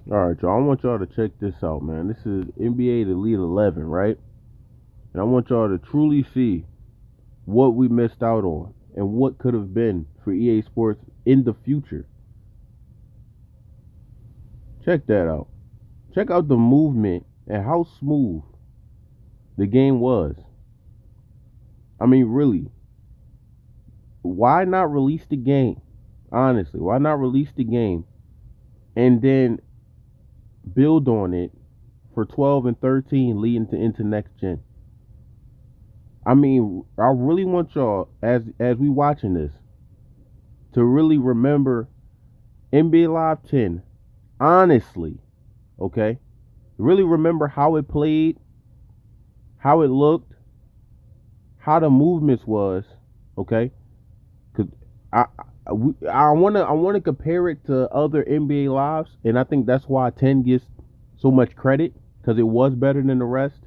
All right, y'all. I want y'all to check this out, man. This is NBA the Elite 11, right? And I want y'all to truly see what we missed out on and what could have been for EA Sports in the future. Check that out. Check out the movement and how smooth the game was. I mean, really, why not release the game? Honestly, why not release the game and then build on it for 12 and 13 leading into next gen? I mean, I really want y'all as we watching this to really remember NBA Live 10 honestly, okay? Really remember how it played, how it looked, how the movements was, okay? Cuz I I want to compare it to other NBA lives, and I think that's why 10 gets so much credit cuz it was better than the rest.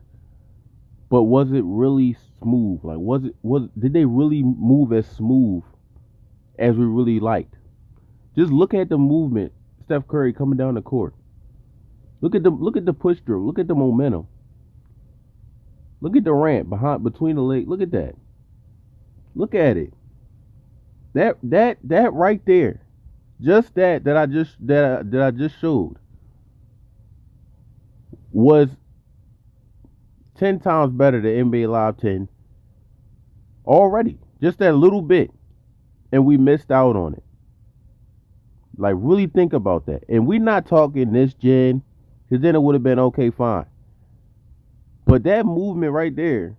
But was it really smooth? Like was did they really move as smooth as we really liked? Just look at the movement. Steph Curry coming down the court. Look at the push through. Look at the momentum. Look at the ramp behind between the legs. Look at that. Look at it. That right there. Just that I just showed was 10 times better than NBA Live 10 already. Just that little bit, and we missed out on it. Like, really think about that. And we're not talking this gen, because then it would have been okay, fine. But that movement right there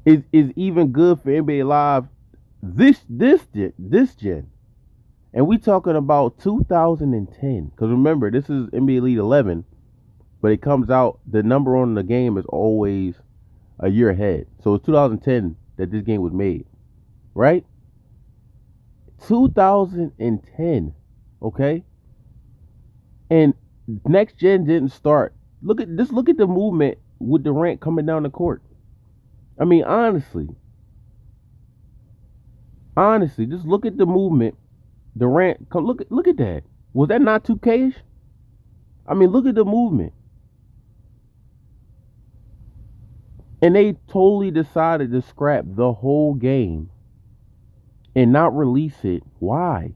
is even good for NBA Live this gen. And we talking about 2010. Because remember, this is NBA Elite 11, but it comes out, the number on the game is always a year ahead. So it's 2010 that this game was made, right? 2010, okay? And next gen didn't start. Look at the movement with Durant coming down the court. I mean, honestly, just look at the movement. Durant, come look at that. Was that not 2K-ish? I mean, look at the movement. And they totally decided to scrap the whole game and not release it. Why?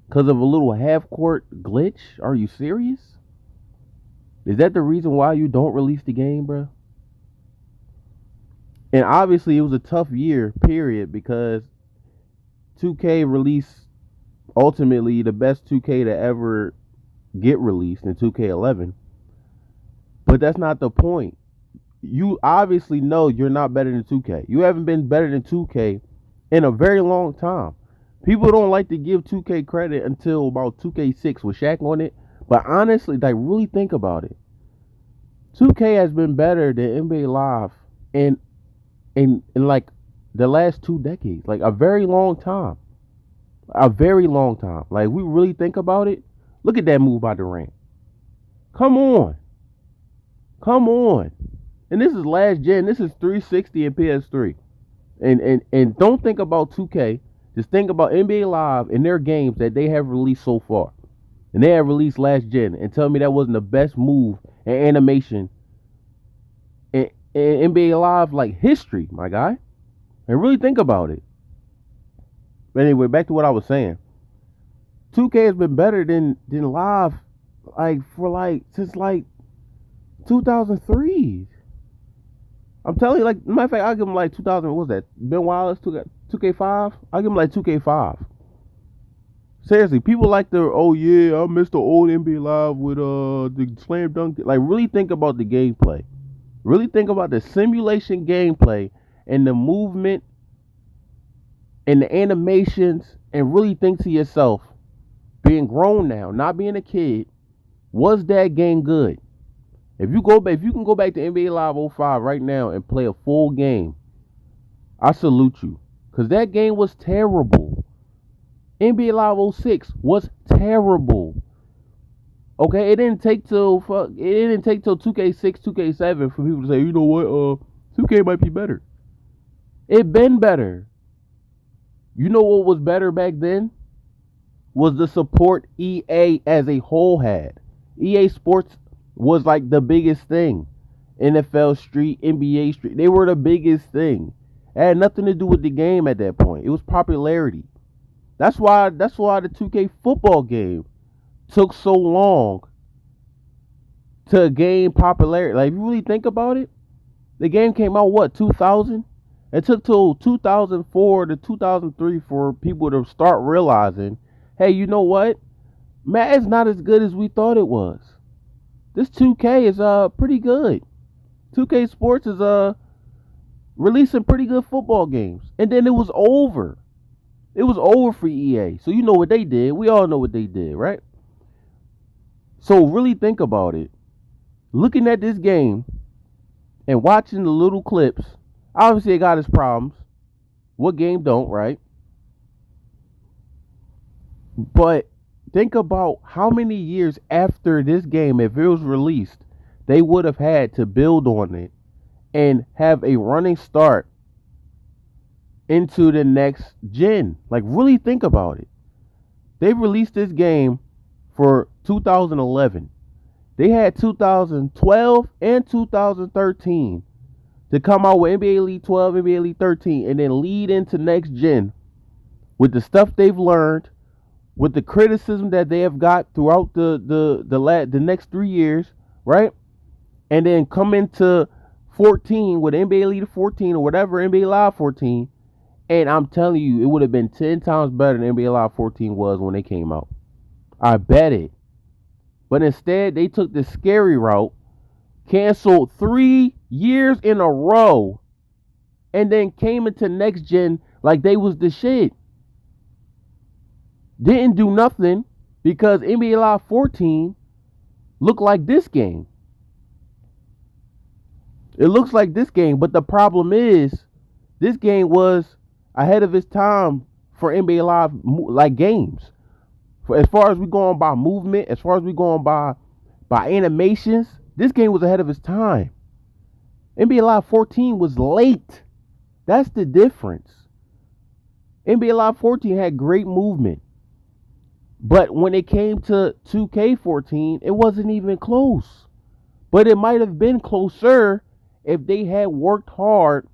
Because of a little half court glitch? Are you serious? Is that the reason why you don't release the game, bro? And obviously, it was a tough year, period, because 2K released ultimately the best 2K to ever get released in 2K11. But that's not the point. You obviously know you're not better than 2K. You haven't been better than 2K in a very long time. People don't like to give 2K credit until about 2K6 with Shaq on it. But honestly, like, really think about it. 2K has been better than NBA Live in like the last 2 decades, like a very long time, a very long time. Like, we really think about it. Look at that move by Durant. Come on, come on. And this is last gen. This is 360 and PS3. And don't think about 2K. Just think about NBA Live and their games that they have released so far. And they have released last gen. And tell me that wasn't the best move in animation in NBA Live, like, history, my guy. And really think about it. But anyway, back to what I was saying. 2K has been better than Live, like, for like since like 2003. I'm telling you, like, matter of fact, I'll give him like 2000. What was that? Ben Wallace 2K5. I'll give him like 2K5. Seriously, people like the, oh yeah, I missed the old NBA Live with the slam dunk. Like, really think about the gameplay. Really think about the simulation gameplay and the movement and the animations, and really think to yourself, being grown now, not being a kid, was that game good? If you go back, if you can go back to NBA Live '05 right now and play a full game, I salute you, because that game was terrible. NBA Live '06 was terrible. Okay, it didn't take till 2K6, 2K7 for people to say, you know what, 2K might be better. It been better. You know what was better back then? was the support EA as a whole had. EA Sports was like the biggest thing. NFL Street, NBA Street, they were the biggest thing. It had nothing to do with the game at that point. It was popularity. That's why the 2K football game took so long to gain popularity. Like if you really think about it, the game came out what, 2000? It took till 2004 to 2003 for people to start realizing, hey, you know what? Madden's not as good as we thought it was. This 2K is pretty good. 2K Sports is releasing pretty good football games. And then it was over. It was over for EA. So you know what they did. We all know what they did, right? So really think about it. Looking at this game and watching the little clips, obviously it got its problems. What game don't, right? But think about how many years after this game, if it was released, they would have had to build on it and have a running start into the next gen. Like, really think about it. They released this game for 2011. They had 2012 and 2013 to come out with NBA Elite 12, NBA Elite 13, and then lead into next gen with the stuff they've learned, with the criticism that they have got throughout the next 3 years, right? And then come into 14 with NBA Elite 14 or whatever, NBA Live 14. And I'm telling you, it would have been 10 times better than NBA Live 14 was when they came out. I bet it. But instead, they took the scary route, canceled 3 years in a row, and then came into next gen like they was the shit. Didn't do nothing because NBA Live 14 looked like this game. It looks like this game, but the problem is this game was ahead of its time for NBA Live like games. For as far as we going by movement, as far as we going by animations, this game was ahead of its time. NBA Live 14 was late. That's the difference. NBA Live 14 had great movement. But when it came to 2K14, it wasn't even close. But it might have been closer if they had worked hard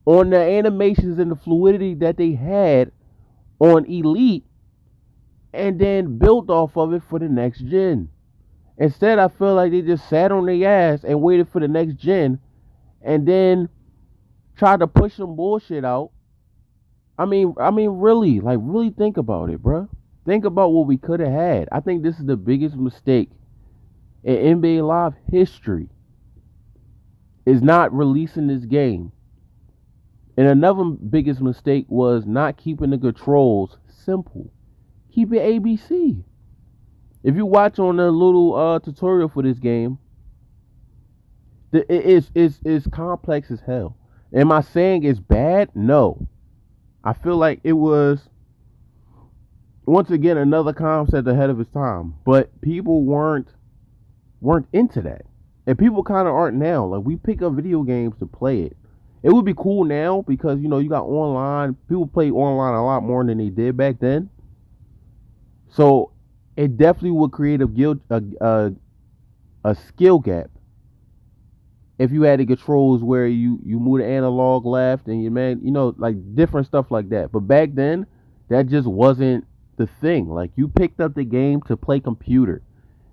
on the animations and the fluidity that they had on Elite and then built off of it for the next gen. Instead, I feel like they just sat on their ass and waited for the next gen and then tried to push some bullshit out. I mean, really, like, really think about it, bro. Think about what we could have had. I think this is the biggest mistake in NBA Live history, is not releasing this game. And another biggest mistake was not keeping the controls simple. Keep it ABC. If you watch on the little tutorial for this game, it's complex as hell. Am I saying it's bad? No. I feel like it was, once again, another concept ahead of its time. But people weren't into that. And people kind of aren't now. Like, we pick up video games to play it. It would be cool now because, you know, you got online. People play online a lot more than they did back then. So it definitely would create a skill gap if you had the controls where you move the analog left and like different stuff like that. But back then, that just wasn't the thing. Like, you picked up the game to play computer.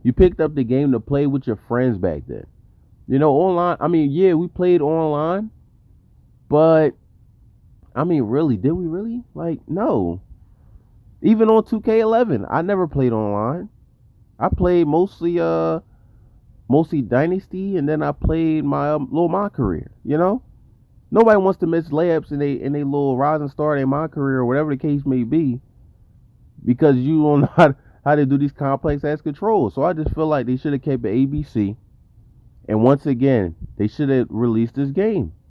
You picked up the game to play with your friends back then. You know, online, I mean, yeah, we played online, but, I mean, really, did we really? Like, no. Even on 2K11, I never played online. I played mostly Dynasty, and then I played my career, you know? Nobody wants to miss layups in they little rising star in my career, or whatever the case may be, because you don't know how to do these complex ass controls. So I just feel like they should have kept it ABC. And once again, they should have released this game.